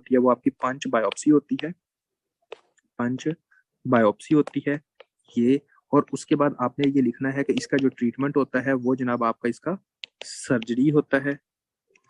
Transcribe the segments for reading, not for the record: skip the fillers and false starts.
होती है वो आपकी पंच बायोप्सी होती है, पंच बायोप्सी होती है ये। और उसके बाद आपने ये लिखना है कि इसका जो ट्रीटमेंट होता है वो जनाब आपका इसका सर्जरी होता है,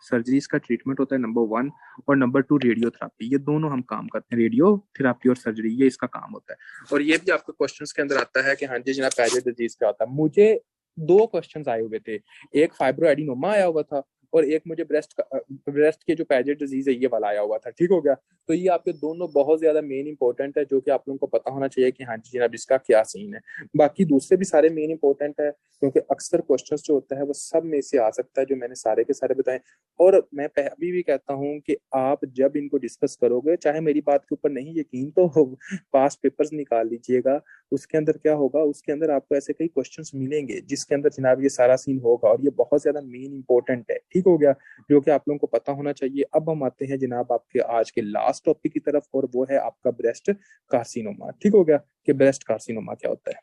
सर्जरी इसका ट्रीटमेंट होता है नंबर 1, और नंबर 2 रेडियोथेरापी। ये दोनों हम काम करते हैं, रेडियोथेरापी और सर्जरी, ये इसका काम होता है। और ये भी आपके क्वेश्चंस के अंदर आता है कि हाँ जी जनाब पैजेट डिजीज क्या होता है। मुझे 2 क्वेश्चंस आए हुए थे, एक फाइब्रोएडिनोमा आया हुआ था और एक मुझे ब्रेस्ट के जो पैजेट डिजीज है ये वाला आया हुआ था, ठीक हो गया। तो ये आपके दोनों बहुत ज्यादा मेन इंपॉर्टेंट है, जो कि आप लोगों को पता होना चाहिए कि हाँ जी जनाब इसका क्या सीन है। बाकी दूसरे भी सारे मेन इंपॉर्टेंट है, क्योंकि अक्सर क्वेश्चंस जो होता है वो सब में से आ सकता है, जो मैंने सारे के सारे बताए। और मैं अभी भी कहता हूँ कि आप जब इनको डिस्कस करोगे, चाहे मेरी बात के ऊपर नहीं यकीन तो पास पेपर्स निकाल लीजिएगा, उसके अंदर क्या होगा, उसके अंदर आपको ऐसे कई क्वेश्चंस मिलेंगे जिसके अंदर जनाब ये सारा सीन होगा, और ये बहुत ज्यादा मेन इंपॉर्टेंट है, ठीक हो गया, जो कि आप लोगों को पता होना चाहिए। अब हम आते हैं जनाब आपके आज के लास्ट टॉपिक की तरफ, और वो है आपका ब्रेस्ट कार्सिनोमा, ठीक हो गया, कि ब्रेस्ट कार्सिनोमा क्या होता है।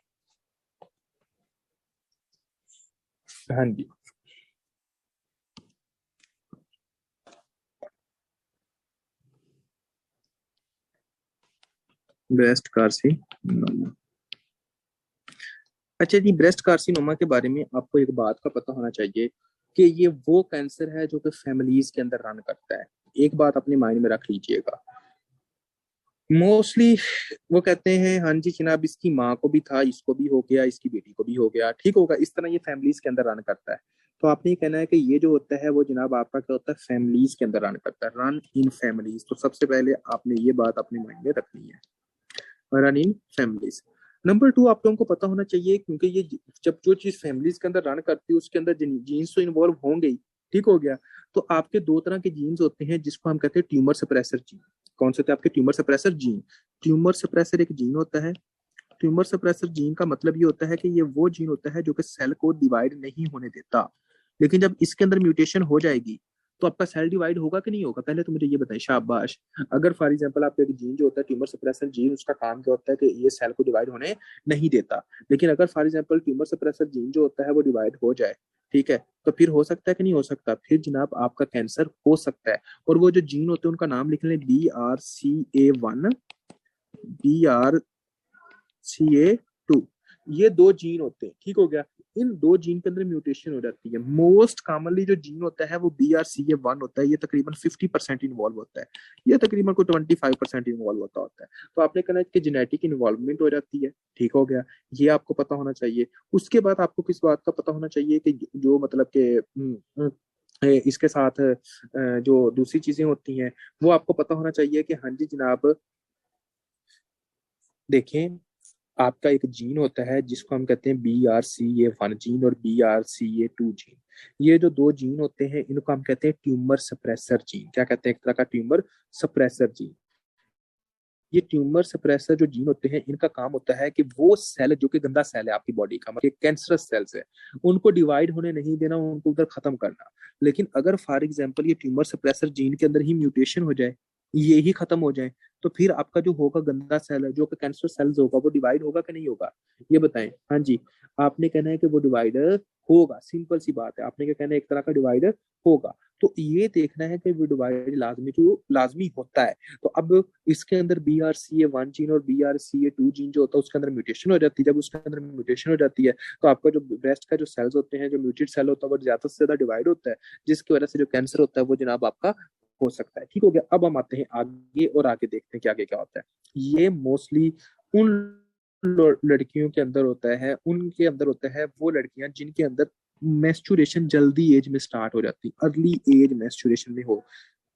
हाँ जी, ब्रेस्ट कार्सिनोमा। अच्छा जी, ब्रेस्ट कार्सिनोमा के बारे में आपको एक बात का पता होना चाहिए कि ये वो कैंसर है जो कि फैमिलीज के अंदर रन करता है। एक बात अपने माइंड में रख लीजिएगा, मोस्टली वो कहते हैं हाँ जी जनाब इसकी माँ को भी था, इसको भी हो गया, इसकी बेटी को भी हो गया, ठीक होगा, इस तरह ये फैमिलीज के अंदर रन करता है। तो आपने ये कहना है कि ये जो होता है वो जनाब आपका क्या होता है, फैमिलीज के अंदर रन करता है, रन इन फैमिलीज। तो सबसे पहले आपने ये बात अपने माइंड में रखनी है, रन इन फैमिलीज। नंबर 2 आप लोगों को पता होना चाहिए, क्योंकि ये जब जो चीज फैमिलीज के अंदर रन करती है उसके अंदर जीन्स तो इन्वॉल्व होंगे ही, ठीक हो गया। तो आपके 2 तरह के जीन्स होते हैं जिसको हम कहते हैं ट्यूमर सप्रेसर जीन। कौन से होते हैं आपके tumour suppressor gene? Tumour suppressor एक जीन होता है। ट्यूमर सप्रेसर जीन का मतलब ये होता है कि ये वो जीन होता है जो कि सेल को डिवाइड नहीं होने देता, लेकिन जब इसके अंदर म्यूटेशन हो जाएगी तो आपका सेल डिवाइड होगा कि नहीं होगा, पहले तो मुझे ये बताएं। शाबाश। अगर फॉर एग्जांपल आपका एक जीन जो होता है ट्यूमर सप्रेसर जीन, उसका काम क्या होता है कि ये सेल को डिवाइड होने नहीं देता, लेकिन अगर for example tumour suppressor gene जो होता है वो डिवाइड हो जाए, ठीक है, तो फिर हो सकता है कि नहीं हो सकता, फिर जनाब आपका कैंसर हो सकता है। और वो जो जीन होते हैं उनका नाम लिख लें, BRCA1, BRCA2, ये 2 जीन होते हैं, ठीक हो गया। इन 2 जीन के अंदर म्यूटेशन हो जाती है। मोस्ट कॉमनली जो जीन होता है वो BRCA1 होता है, ये तकरीबन 50% इन्वॉल्व होता है, ये तकरीबन को 25% इन्वॉल्व होता है। तो आपने कहना है कि जेनेटिक इन्वॉल्वमेंट हो जाती है, ठीक हो गया, ये आपको पता होना चाहिए। उसके बाद आपको किस बात का पता होना चाहिए कि जो मतलब के इसके साथ जो दूसरी चीजें होती हैं वो आपको पता होना चाहिए कि हाँ जी जनाब देखें, आपका एक जीन होता है जिसको हम कहते हैं BRCA1 जीन और BRCA2 जीन। ये जो 2 जीन होते हैं इनको हम कहते हैं ट्यूमर सप्रेसर जीन। क्या कहते हैं? एक तरह का ट्यूमर सप्रेसर जीन। ये ट्यूमर सप्रेसर जो जीन होते हैं इनका काम होता है कि वो सेल जो कि गंदा सेल है आपकी बॉडी का, मतलब कैंसरस सेल्स है, उनको डिवाइड होने नहीं देना, उनको उधर खत्म करना। लेकिन अगर फॉर एग्जांपल ये ट्यूमर सप्रेसर जीन के अंदर ही म्यूटेशन हो जाए, ये ही खत्म हो जाए, तो फिर आपका जो होगा गंदा सेल है जो कि कैंसर सेल्स होगा वो डिवाइड होगा कि नहीं होगा, ये बताएं। हाँ जी, आपने कहना है कि वो डिवाइड होगा, सिंपल सी बात है, आपने क्या कहना है, एक तरह का डिवाइड होगा। तो ये देखना है कि वो डिवाइड लाजमी होता है। तो अब इसके अंदर BRCA1 जीन और BRCA2 जीन जो होता है उसके अंदर म्यूटेशन हो जाती है। जब उसके अंदर म्यूटेशन हो जाती है तो आपका जो ब्रेस्ट का जो सेल्स होते हैं, जो म्यूटेड सेल होता है वो ज्यादा से ज्यादा डिवाइड होता है, जिसकी वजह से जो कैंसर होता है वो जनाब आपका हो सकता है, ठीक हो गया। अब हम आते हैं आगे और आगे देखते हैं कि आगे क्या होता है। ये मोस्टली उन लड़कियों के अंदर होता है, उनके अंदर होता है वो लड़कियां जिनके अंदर मेंस्ट्रुएशन जल्दी एज में स्टार्ट हो जाती है, अर्ली एज मेंस्ट्रुएशन में हो।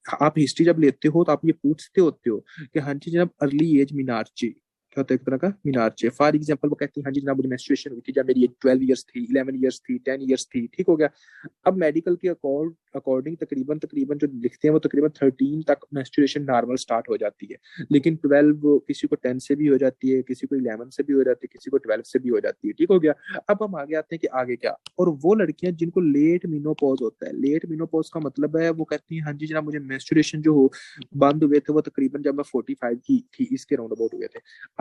आप हिस्ट्री जब लेते हो तो आप ये पूछते होते हो कि हाँ जी जनाब अर्ली एज मीनार्ची क्या होता है, एक तरह का मीनार्ची। फॉर एग्जांपल वो कहती है हाँ जी जनाब मुझे मेंस्ट्रुएशन हुई थी जब मेरी एज 12 इयर्स थी, 11 इयर्स थी, 10 इयर्स थी, ठीक हो गया। अब मेडिकल के अकॉर्डिंग तकरीबन तकरीबन जो लिखते हैं वो तकरीबन 13 तक मेंस्ट्रुएशन नॉर्मल स्टार्ट हो जाती है, लेकिन 12 किसी को 10 से भी हो जाती है, किसी को 11 से भी हो जाती है, किसी को 12 से भी हो जाती है, ठीक हो गया। अब हम आगे आते हैं कि आगे क्या। और वो लड़कियां जिनको लेट मिनोपॉज होता है, लेट मिनोपॉज का मतलब है वो कहती हैं हाँ जी जनाब मुझे मेंस्ट्रुएशन जो हो बंद हुए थे वो तकरीबन जब मैं 45 की थी, इसके राउंड अबाउट हुए थे।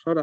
3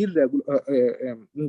irregular,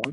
1.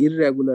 irregular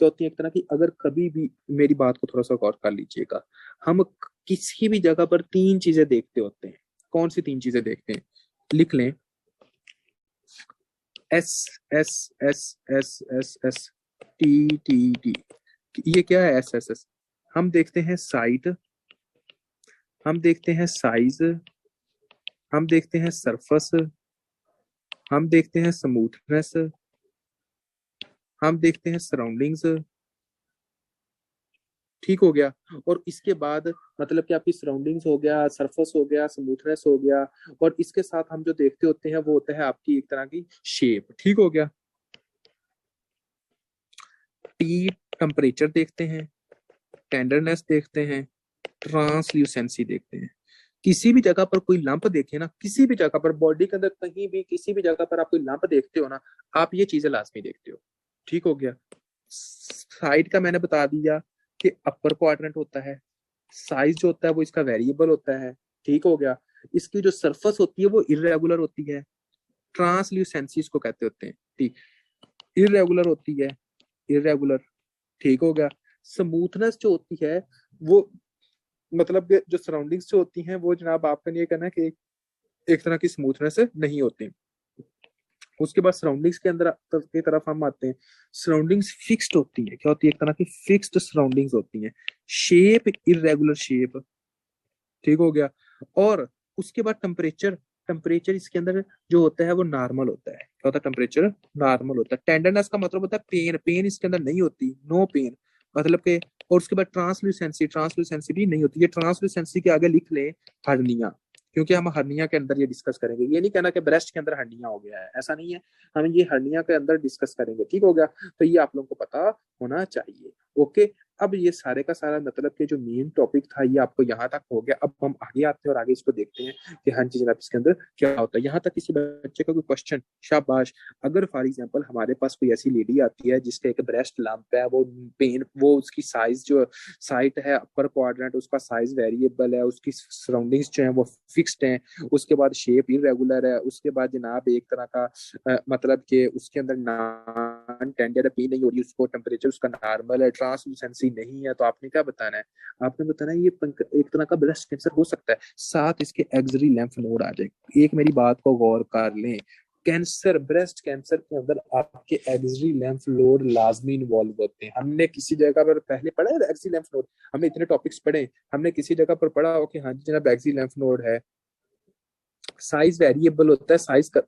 क्या होती है एक तरह की, अगर कभी भी, मेरी बात को थोड़ा सा गौर कर लीजिएगा, हम किसी भी जगह पर तीन चीजें देखते होते हैं। कौन सी तीन चीजें देखते हैं? लिख लें, S S S S S S T T T. ये क्या है एस एस एस? हम देखते हैं साइट, हम देखते हैं साइज, हम देखते हैं सरफेस, हम देखते हैं स्मूथनेस, हम देखते हैं सराउंडिंग्स। ठीक हो गया। और इसके बाद मतलब कि आपकी सराउंडिंग्स हो गया, सरफेस हो गया, स्मूथनेस हो गया, और इसके साथ हम जो देखते होते हैं वो होता है आपकी एक तरह की शेप। ठीक हो गया। टी टेम्परेचर देखते हैं, टेंडरनेस देखते हैं, ट्रांसल्यूसेंसी देखते हैं। किसी भी जगह पर कोई लंप देखे ना, किसी भी जगह पर बॉडी के अंदर कहीं भी किसी भी जगह पर आप कोई लंप देखते हो ना, आप ये चीजें लाजमी देखते हो। ठीक हो गया। साइड का मैंने बता दिया कि अपर क्वाड्रेंट होता है, साइज जो होता है वो इसका वेरिएबल होता है। ठीक हो गया। इसकी जो सरफेस होती है वो इरेगुलर होती है, ट्रांसल्यूसेंसी इसको कहते होते हैं। ठीक, इरेगुलर होती है, इरेगुलर। ठीक हो गया। स्मूथनेस जो होती है वो मतलब जो सराउंडिंग्स जो होती हैं वो जनाब आपका ये कहना है कि एक तरह की स्मूथनेस नहीं होती। उसके बाद सराउंडिंग्स के अंदर की तरफ हम आते हैं। सराउंडिंग्स फिक्स्ड होती है, क्या होती है? एक तरह की फिक्स्ड सराउंडिंग्स होती हैं। Shape irregular shape. ठीक हो गया। और उसके बाद टेम्परेचर, टेम्परेचर इसके अंदर जो होता है वो नॉर्मल होता है। क्या होता है? टेम्परेचर नॉर्मल होता है। टेंडरनेस का मतलब होता है पेन, पेन इसके अंदर नहीं होती, नो पेन मतलब के। और उसके बाद ट्रांसल्यूसेंसी, ट्रांसल्यूसेंसी भी नहीं होती। ये ट्रांसल्यूसेंसी के आगे लिख ले हर्निया, क्योंकि हम हर्निया के अंदर ये डिस्कस करेंगे। ये नहीं कहना कि ब्रेस्ट के अंदर हर्निया हो गया है, ऐसा नहीं है। हम ये हर्निया के अंदर डिस्कस करेंगे। ठीक हो गया। तो ये आप लोगों को पता होना चाहिए। ओके। अब ये सारे का सारा मतलब कि जो मेन टॉपिक था ये आपको यहाँ तक हो गया। अब हम आगे आते हैं और आगे इसको देखते हैं कि हाँ जी जनाब इसके अंदर क्या होता है। यहाँ तक किसी बच्चे का कोई क्वेश्चन? शाबाश। अगर फॉर एग्जांपल हमारे पास कोई ऐसी लेडी आती है जिसका एक ब्रेस्ट लंप है, वो पेन, वो उसकी साइज जो साइट है अपर क्वाड्रेंट, उसका साइज वेरिएबल है, उसकी सराउंडिंग्स जो है वो फिक्स्ड हैं, उसके बाद शेप इरेगुलर है, उसके बाद जनाब एक तरह का मतलब कि उसके अंदर नॉन टेंडर पेन नहीं हो रही, उसको टेम्परेचर उसका नॉर्मल है, ट्रांसलूसेंसी नहीं है, तो आपने क्या बताना है? आपने बताना है ये एक तरह का ब्रेस्ट कैंसर हो सकता है। साथ इसके एक्सरी लिम्फ नोड आ जाए। एक मेरी बात को गौर कर लें, कैंसर, ब्रेस्ट कैंसर के अंदर आपके एक्सरी लिम्फ नोड लाजमी इन्वॉल्व होते हैं। हमने किसी जगह पर पहले पढ़ा है एक्सरी लिम्फ नोड? हमने इतने टॉपिक्स पढ़े, हमने किसी जगह पर पढ़ा हो कि हाँ जी जनाब एक्सरी लिम्फ नोड है, साइज वेरिएबल होता है, साइज का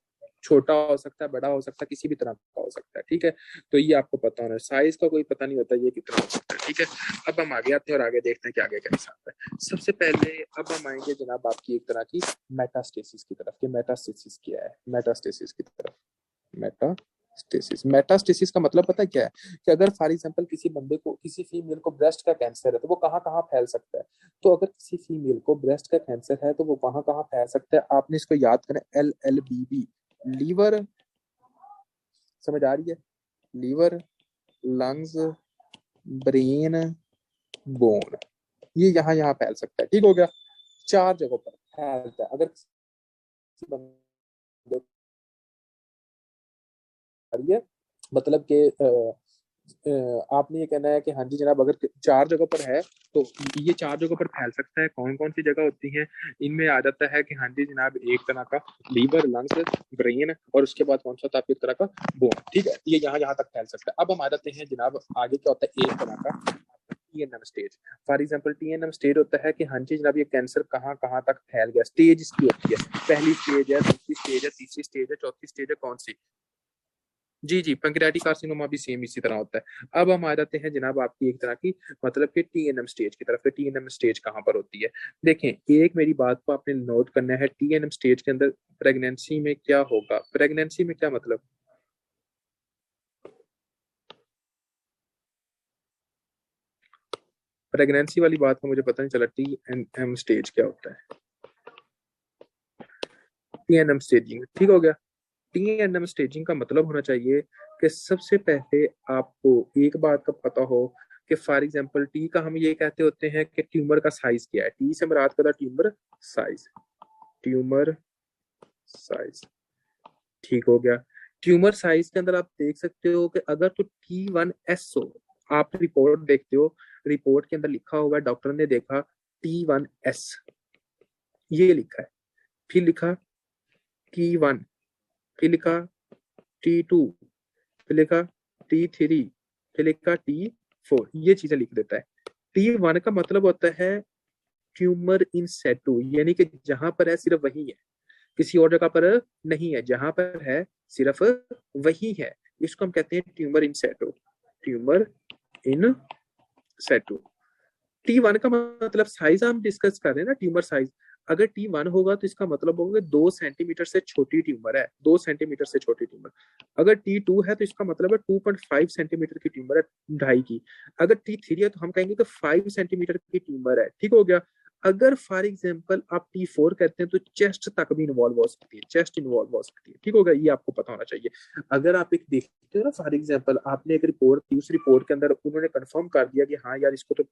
छोटा हो सकता है, बड़ा हो सकता है, किसी भी तरह का हो सकता है। ठीक है। तो ये आपको पता होना है, साइज का कोई पता नहीं होता ये कितना हो सकता है। ठीक है। अब हम आगे आते हैं और आगे देखते हैं कि आगे क्या हिसाब है। सबसे पहले अब हम आएंगे जनाब आपकी एक तरह की मेटास्टेसिस की तरफ। कि मेटास्टेसिस क्या है? मेटास्टेसिस की तरफ, मेटास्टेसिस। मेटास्टेसिस का मतलब पता है क्या है? कि अगर फॉर एग्जांपल किसी बंदे को, किसी फीमेल को ब्रेस्ट का कैंसर है तो वो कहाँ कहाँ फैल सकता है? तो अगर किसी फीमेल को ब्रेस्ट का कैंसर है तो वो कहाँ कहाँ फैल सकता है? आपने इसको याद करना, LLBB, लीवर, समझ आ रही है? लीवर, लंग्स, ब्रेन, बोन, ये यहाँ यहाँ फैल सकता है। ठीक हो गया। चार जगहों पर फैलता है। अगर किसी बंदे है मतलब कि आपने ये कहना है कि हाँ जी जनाब अगर चार जगहों पर है तो ये चार जगहों पर फैल सकता है। कौन कौन सी जगह होती हैं? इनमें आ जाता है कि हाँ जी जनाब एक तरह का लीवर, लंग्स, ब्रेन, और उसके बाद कौन सा था एक तरह का बोन। ठीक है। ये यहाँ यहाँ तक फैल सकता है। अब हम आ जाते हैं जनाब आगे क्या होता है एक तरह का TNM stage. For example TNM stage होता है कि हाँ जी जनाब ये कैंसर कहाँ कहाँ तक फैल गया। स्टेज इसकी होती है, पहली स्टेज है, दूसरी स्टेज है, तीसरी स्टेज है, चौथी स्टेज है, कौन सी? जी जी, पैंक्रियाटिक कार्सिनोमा भी सेम इसी तरह होता है। अब हम आ जाते हैं जनाब आपकी एक तरह की मतलब कि TNM स्टेज की तरफ। TNM स्टेज कहाँ पर होती है? देखें, एक मेरी बात को आपने नोट करना है। TNM स्टेज के अंदर प्रेगनेंसी में क्या होगा? प्रेगनेंसी में क्या मतलब? प्रेगनेंसी वाली बात का मुझे पता नहीं चला। TNM स्टेज क्या होता है? TNM स्टेजिंग, ठीक हो गया। TNM स्टेजिंग का मतलब होना चाहिए कि सबसे पहले आपको एक बात का पता हो कि फॉर एग्जांपल टी का हम ये कहते होते हैं कि ट्यूमर का साइज क्या है। टी से मुराद का ट्यूमर साइज, ट्यूमर साइज। ठीक हो गया। ट्यूमर साइज के अंदर आप देख सकते हो कि अगर तो T1S हो, आप रिपोर्ट देखते हो, रिपोर्ट के अंदर लिखा हुआ है, डॉक्टर ने देखा T1S, ये लिखा है, फिर लिखा T1, फिर लिखा T2, फिर लिखा T3, फिर लिखा T4, ये चीजें लिख देता है। T1 का मतलब होता है ट्यूमर इन सेटू, यानी कि जहां पर है सिर्फ वही है, किसी और जगह पर नहीं है, जहां पर है सिर्फ वही है, इसको हम कहते हैं ट्यूमर इन सेटू, ट्यूमर इन सेटू। T1 का मतलब साइज हम डिस्कस कर रहे हैं ना, ट्यूमर साइज। अगर T1 होगा तो इसका मतलब होगा 2 सेंटीमीटर से छोटी ट्यूमर है, 2 सेंटीमीटर से छोटी ट्यूमर। अगर T2 है तो इसका मतलब है 2.5 सेंटीमीटर की ट्यूमर है, ढाई की। अगर T3 है तो हम कहेंगे कि 5 सेंटीमीटर की ट्यूमर है, ठीक हो गया। अगर फॉर एग्जांपल आप T4 कहते हैं तो चेस्ट तक भी इन्वॉल्व हो सकती है, चेस्ट इन्वॉल्व हो सकती है, ठीक होगा, ये आपको पता होना चाहिए। अगर आप एक देखते हो ना, फॉर एग्जांपल आपने एक रिपोर्ट दी, उस रिपोर्ट के अंदर उन्होंने कंफर्म कर दिया कि हाँ यार इसको तो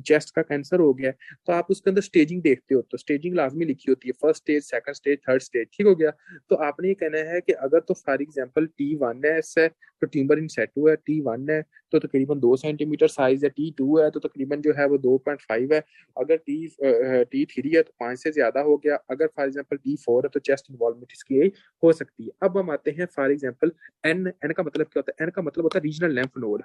चेस्ट का कैंसर हो गया, तो आप उसके अंदर स्टेजिंग देखते हो, तो स्टेजिंग लाजमी लिखी होती है, first stage, second stage, third stage, ठीक हो गया। तो आपने ये कहना है कि अगर तो फॉर एग्जांपल T1 है तो ट्यूमर इन सेटू है, T1 है तो तकरीबन 2 सेंटीमीटर साइज है, T2 है तो तकरीबन जो है वो 2.5 है, अगर T3 है तो 5 से ज्यादा हो गया, अगर फॉर एग्जांपल T4 है तो चेस्ट इन्वॉल्वमेंट इसकी हो सकती है। अब हम आते हैं फॉर एग्जांपल एन का मतलब क्या होता है? एन का मतलब होता है रीजनल लैंफ नोड,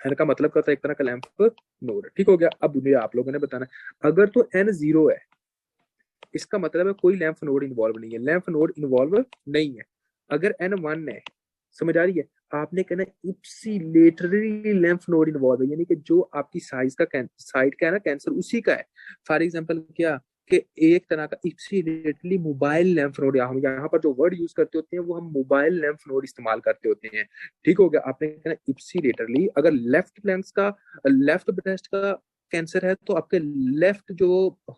एन का मतलब क्या होता है? एक तरह का लैंफ नोड, ठीक हो गया। अब मुझे आप लोगों ने बताना, अगर तो एन 0 है इसका मतलब है कोई लैंफ नोड इन्वॉल्व नहीं है, लैंफ नोड इन्वॉल्व नहीं है। अगर N1 है, समझ आ रही है, आपने कहना इप्सिलेटरली लैंफ नोड इन्वॉल्व है, यानी कि जो आपकी साइज का साइड का है ना कैंसर, उसी का है। फॉर एग्जांपल क्या कि एक तरह का इप्सिलेटरली मोबाइल लैंफ नोड, हम यहाँ पर जो वर्ड यूज करते होते हैं वो हम मोबाइल लैंफ नोड इस्तेमाल करते होते हैं, ठीक हो गया। आपने कहना इप्सिलेटरली, अगर लेफ्ट फ्लैंक्स का, लेफ्ट ब्रेस्ट का कैंसर है तो आपके लेफ्ट जो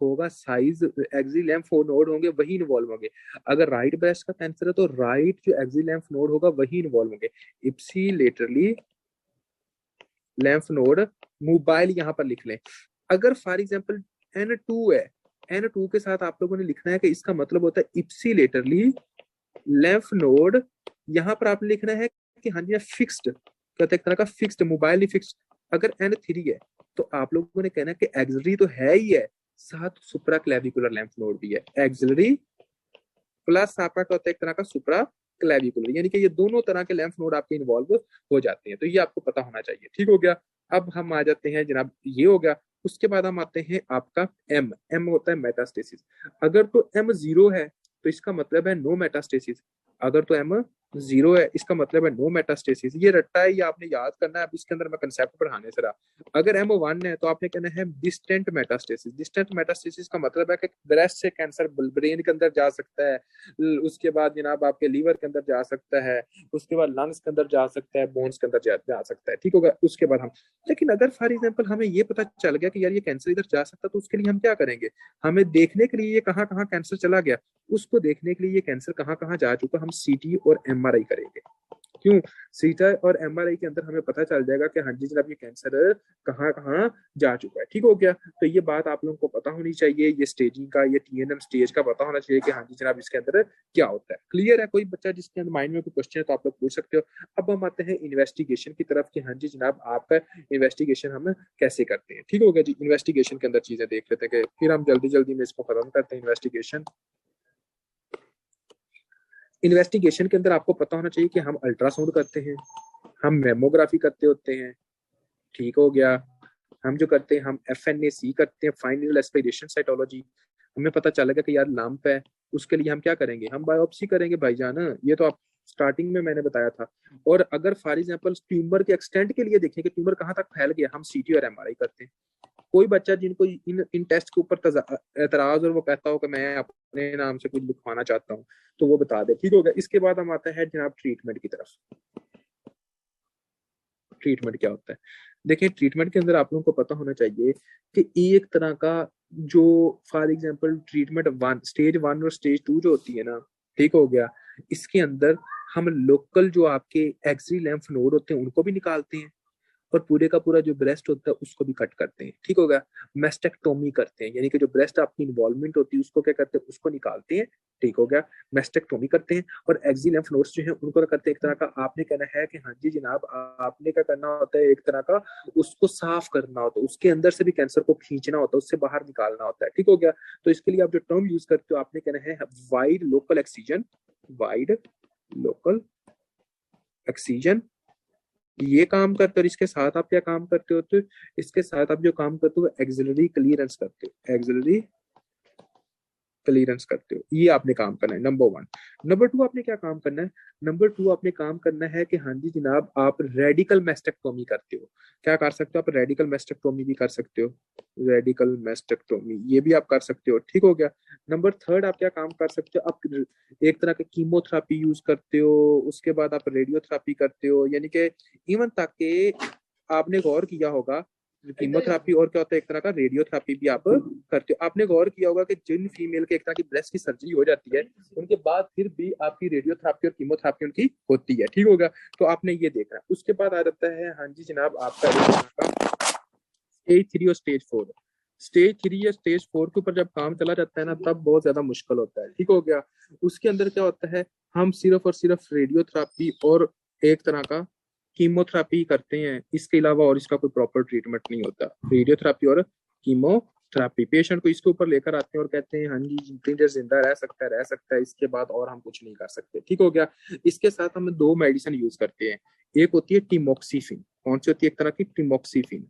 होगा साइज एक्सी लैंफ नोड होंगे वही इन्वॉल्व होंगे। अगर राइट ब्रेस्ट का कैंसर है तो राइट जो एक्सी लैंफ नोड होगा वही इन्वॉल्व होंगे। इप्सिलेटरली लैंफ नोड मोबाइल यहाँ पर लिख लें। अगर फॉर एग्जांपल N2 है, N2 के साथ आप लोगों ने लिखना है कि इसका मतलब होता है इप्सिलेटरली लैंफ नोड, यहाँ पर आपने लिखना है कि हाँ जी फिक्स्ड, कहते एक तरह का फिक्स्ड, मोबाइल फिक्स्ड। अगर N3 है तो आप लोगों ने कहना है कि एक्सिलरी तो है ही है, साथ सुप्रा क्लेविकुलर लैंफ नोड भी है, एक्सिलरी प्लस आपका क्या होता है? एक तरह का सुप्रा क्लेविकुलर, यानी कि ये दोनों तरह के लैंफ नोड आपके इन्वॉल्व हो जाते हैं, तो ये आपको पता होना चाहिए, ठीक हो गया। अब हम आ जाते हैं जनाब, ये हो गया। उसके बाद हम आते हैं आपका एम होता है मेटास्टेसिस। अगर तो M0 है तो इसका मतलब है नो मेटास्टेसिस, अगर तो M0 है इसका मतलब है नो मेटास्टेसिस। ये रट्टा है, ये आपने याद करना है, अब इसके अंदर मैं कंसेप्ट पढ़ाने से रहा। अगर M1 है तो आपने कहना है डिस्टेंट मेटास्टेसिस। डिस्टेंट मेटास्टेसिस का मतलब है कि ब्रेस्ट से कैंसर ब्रेन के अंदर जा सकता है, उसके बाद जनाब आपके लीवर के अंदर जा सकता है, उसके बाद लंग्स के अंदर जा सकता है, बोन्स के अंदर जा सकता है, ठीक होगा। उसके बाद हम, लेकिन अगर फॉर एग्जाम्पल हमें ये पता चल गया कि यार ये कैंसर इधर जा सकता है, तो उसके लिए हम क्या करेंगे? हमें देखने के लिए ये कहाँ कहाँ कैंसर चला गया, उसको देखने के लिए ये कैंसर कहाँ कहाँ जा चुका, हम CT और MRI करेंगे। क्यों? सीटा और MRI के अंदर हमें पता चल जाएगा कि हाँ जी जनाब ये कैंसर कहाँ कहाँ जा चुका है, ठीक हो गया। तो ये बात आप लोगों को पता होनी चाहिए, ये स्टेजिंग का, ये TNM स्टेज का पता होना चाहिए कि हाँ जी जनाब इसके अंदर क्या होता है। क्लियर है? कोई बच्चा जिसके अंदर माइंड में कोई क्वेश्चन है तो आप लोग पूछ सकते हो। अब हम आते हैं इन्वेस्टिगेशन की तरफ कि हाँ जी जनाब आपका इन्वेस्टिगेशन हम कैसे करते हैं, ठीक हो गया जी। इन्वेस्टिगेशन के अंदर चीजें देख लेते हैं, फिर हम जल्दी जल्दी में इसको खत्म करते हैं। इन्वेस्टिगेशन के अंदर आपको पता होना चाहिए कि हम अल्ट्रासाउंड करते हैं, हम मेमोग्राफी करते होते हैं, ठीक हो गया। हम जो करते हैं हम FNAC करते हैं, फाइन नीडल एस्पिरेशन साइटोलॉजी। हमें पता चलेगा कि यार लंप है, उसके लिए हम क्या करेंगे? हम बायोप्सी करेंगे भाईजान, ये तो आप स्टार्टिंग में मैंने बताया था। और अगर फॉर एग्जांपल ट्यूमर के एक्सटेंट के लिए देखें कि ट्यूमर कहाँ तक फैल गया, हम CT और MRI करते हैं। कोई बच्चा जिनको इन टेस्ट के ऊपर एतराज और वो कहता हो कि मैं अपने नाम से कुछ लिखवाना चाहता हूँ तो वो बता दे, ठीक हो गया। इसके बाद हम आते हैं जनाब ट्रीटमेंट की तरफ। ट्रीटमेंट क्या होता है? देखिए ट्रीटमेंट के अंदर आप लोगों को पता होना चाहिए कि एक तरह का जो फॉर एग्जांपल ट्रीटमेंट स्टेज 1 और स्टेज 2 जो होती है ना, ठीक हो गया, इसके अंदर हम लोकल जो आपके एक्सी लैंफ नोड होते हैं उनको भी निकालते हैं, और पूरे का पूरा जो ब्रेस्ट होता है उसको भी कट करते हैं, ठीक हो गया। मेस्टेक्टोमी करते हैं, यानी कि जो ब्रेस्ट आपकी इन्वॉल्वमेंट होती है उसको क्या करते हैं, उसको निकालते हैं, ठीक हो गया, मेस्टेक्टोमी करते हैं। और एक्सी लिम्फ नोड्स जो है उनको क्या करते हैं, एक तरह का आपने कहना है कि हाँ जी जनाब आपने क्या करना होता है, एक तरह का उसको साफ करना होता है, उसके अंदर से भी कैंसर को खींचना होता है, उससे बाहर निकालना होता है, ठीक हो गया। तो इसके लिए आप जो टर्म यूज करते हो आपने कहना है wide local excision, wide local excision, ये काम करते हो। और इसके साथ आप क्या काम करते हो, तो इसके साथ आप जो काम करते हो एक्सिलरी क्लियरेंस करते हो, एक्सिलरी क्लियरेंस करते हो, ये आपने काम करना है नंबर 1। नंबर 2 आपने क्या काम करना है, नंबर 2 आपने काम करना है कि हाँ जी जनाब आप रेडिकल मेस्टेक्टोमी करते हो। क्या कर सकते हो आप, रेडिकल मेस्टेक्टोमी भी कर सकते हो, रेडिकल मेस्टेक्टोमी ये भी आप कर सकते हो, ठीक हो गया। नंबर 3 आप क्या काम कर सकते हो, आप एक तरह का कीमोथेरापी यूज करते हो, उसके बाद आप रेडियोथेरापी करते हो, यानी कि इवन तक के आपने गौर किया होगा कीमोथेरापी और क्या होता है, एक तरह का रेडियोथेरापी भी आप करते हो। आपने गौर किया होगा कि जिन फीमेल के एक तरह की ब्रेस्ट की सर्जरी हो जाती है उनके बाद फिर भी आपकी रेडियोथेरापी और कीमोथेरापी उनकी होती है, ठीक होगा। तो आपने ये देखना है। उसके बाद आ जाता है हाँ जी जनाब आपका स्टेज 3 और स्टेज 4। स्टेज 3 या स्टेज 4 के ऊपर जब काम चला जाता है ना तब बहुत ज्यादा मुश्किल होता है, ठीक हो गया। उसके अंदर क्या होता है, हम सिर्फ और सिर्फ रेडियोथेरापी और एक तरह का कीमोथेरापी करते हैं, इसके अलावा और इसका कोई प्रॉपर ट्रीटमेंट नहीं होता। रेडियोथेरापी और कीमोथेरापी, पेशेंट को इसके ऊपर लेकर आते हैं और कहते हैं हाँ जी जितनी देर जिंदा रह सकता है, इसके बाद और हम कुछ नहीं कर सकते, ठीक हो गया। इसके साथ हम 2 मेडिसिन यूज करते हैं, एक होती है टिमोक्सिफिन। कौन सी होती है, एक तरह की टिमोक्सिफिन।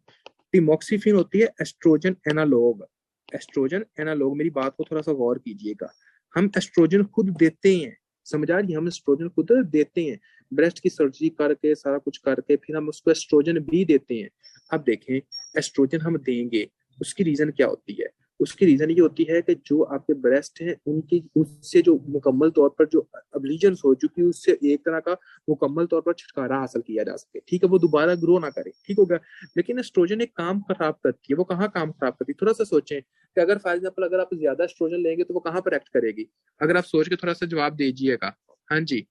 टिमोक्सिफिन होती है एस्ट्रोजन एनालॉग, एस्ट्रोजन एनालॉग, मेरी बात को थोड़ा सा गौर कीजिएगा। हम एस्ट्रोजन खुद देते हैं, समझ आ रही है, हम एस्ट्रोजन खुद देते हैं, ब्रेस्ट की सर्जरी करके सारा कुछ करके फिर हम उसको एस्ट्रोजन भी देते हैं। अब देखें एस्ट्रोजन हम देंगे उसकी रीजन क्या होती है, उसकी रीजन ये होती है कि जो आपके ब्रेस्ट है उनकी उससे जो मुकम्मल तौर पर जो अब्लीजन्स हो चुकी है उससे एक तरह का मुकम्मल तौर पर छुटकारा हासिल किया जा सके, ठीक है, वो दोबारा ग्रो ना करे, ठीक होगा। लेकिन एस्ट्रोजन एक काम खराब करती है, वो कहाँ काम खराब करती है, थोड़ा सा सोचें कि अगर फॉर एग्जाम्पल अगर आप ज्यादा एस्ट्रोजन लेंगे तो वो कहाँ पर एक्ट करेगी, अगर आप सोच के थोड़ा सा जवाब दीजिएगा। हाँ जी,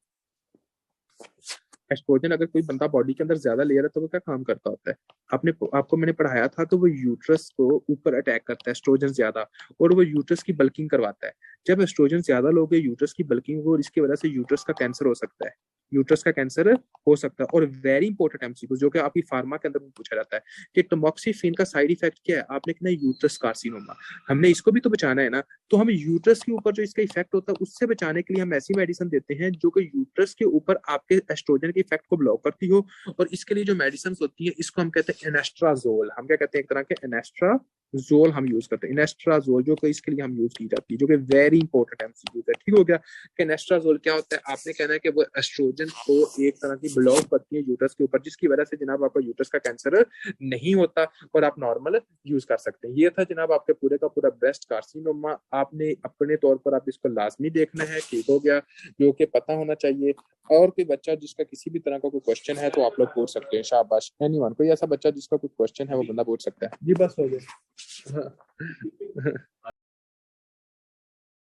एस्ट्रोजन अगर कोई बंदा बॉडी के अंदर ज्यादा ले रहा है तो वो क्या काम करता होता है, आपको मैंने पढ़ाया था कि वो यूट्रस को ऊपर अटैक करता है एस्ट्रोजन ज्यादा, और वो यूट्रस की बल्किंग करवाता है। जब एस्ट्रोजन ज्यादा लोगे यूट्रस की बल्किंग हो और इसकी वजह से यूट्रस का कैंसर हो सकता है, यूट्रस का कैंसर हो सकता है। और वेरी इंपॉर्टेंट एमसीक्यू जो कि आपकी फार्मा के अंदर पूछा जाता है कि टमोक्सिफिन का साइड इफेक्ट क्या है, आपने कहना यूट्रस कार्सिनोमा, हमने इसको भी तो बचाना है ना, तो हम यूट्रस के ऊपर जो इसका इफेक्ट होता है उससे बचाने के लिए हम ऐसी मेडिसिन देते हैं जो कि यूट्रस के ऊपर आपके एस्ट्रोजन के इफेक्ट को ब्लॉक करती हो। और इसके लिए जो मेडिसिन होती है इसको हम कहते हैं एनेस्ट्राजोल, हम क्या कहते हैं, एक तरह के एनेस्ट्राजोल हम यूज करते हैं, एनेस्ट्राजोल जो कि इसके लिए हम यूज की जाती है, जो कि वेरी इंपॉर्टेंट एमसीक्यू है, ठीक हो गया। कि एनेस्ट्राजोल क्या होता है, आपने कहना है कि वो एस्ट्रोजन को एक तरह की ब्लॉक करती है यूट्रस के ऊपर, जिसकी वजह से जनाब आपका यूट्रस का कैंसर नहीं होता और आप नॉर्मल यूज कर सकते हैं। ये था जनाब आपके पूरे का पूरा ब्रेस्ट कार्सिनोमा, आपने अपने तौर पर आप इसको लाजमी देखना है, ठीक हो गया, जो कि पता होना चाहिए। और कोई बच्चा जिसका किसी भी तरह का कोई क्वेश्चन है तो आप लोग पूछ सकते हैं, शाबाश। एनीवन, कोई ऐसा बच्चा जिसका कोई क्वेश्चन है वो बंदा पूछ सकता है। जी बस हो गया। हाँ।